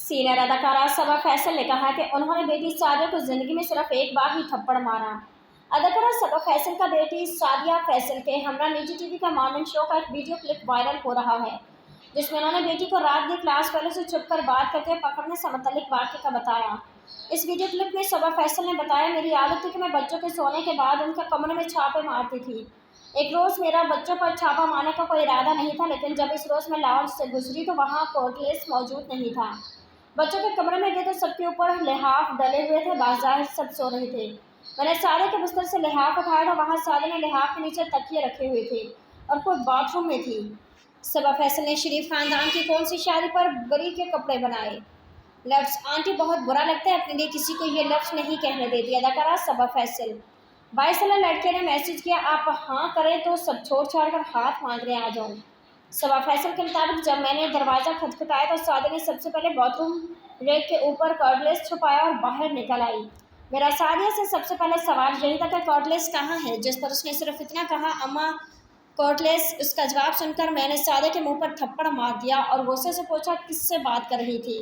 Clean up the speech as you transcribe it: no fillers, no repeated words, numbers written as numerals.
Senior अदाकारा सबा फैसल ने कहा कि उन्होंने बेटी सादिया को जिंदगी में सिर्फ एक बार ही थप्पड़ मारा। अदाकारा सबा फैसल का बेटी सादिया फैसल के हमरा निजी टीवी का मॉर्निंग शो का एक वीडियो क्लिप वायरल हो रहा है, जिसमें उन्होंने बेटी को रात की क्लास फेलो से छुपकर बात करके पकड़ने से मुतल्लिक वाक़े का बताया। इस वीडियो क्लिप में सबा फैसल ने बताया, मेरी आदत थी कि मैं बच्चों के सोने के बाद उनके कमरे में छापे मारती थी। एक रोज़ मेरा बच्चों पर छापा मारने का कोई इरादा नहीं था, लेकिन जब इस रोज़ मैं लाउंज से गुजरी तो वहाँ कोर्टलेस मौजूद नहीं था। बच्चों के कमरे में गए तो सबके ऊपर लिहाफ डले हुए थे, बाज़ाहिर सब सो रहे थे। मैंने सादिया के बिस्तर से लिहाफ उठाया तो वहाँ सादिया ने लिहाफ के नीचे तकिए रखे हुए थे और खुद बाथरूम में थी। सबा फैसल ने शरीफ खानदान की कौन सी शादी पर बरी के कपड़े बनाए। लफ्ज़ आंटी बहुत बुरा लगता है, अपने लिए किसी को ये लफ्ज़ नहीं कहने देती। अदाकारा सबा फैसल 22 साल लड़के ने मैसेज किया, आप हाँ करें तो सब छोड़ छाड़ कर हाथ मांगने आ जाऊँ। सबा फैसल के मुताबिक जब मैंने दरवाज़ा खटखटाया तो सादिया ने सबसे पहले बाथरूम रैक के ऊपर कॉर्डलेस छुपाया और बाहर निकल आई। मेरा सादिया से सबसे पहले सवाल यही था कि कॉर्डलेस कहाँ है, जिस पर उसने सिर्फ इतना कहा, अम्मा कॉर्डलेस। उसका जवाब सुनकर मैंने सादिया के मुंह पर थप्पड़ मार दिया और गुस्से से पूछा, किससे बात कर रही थी।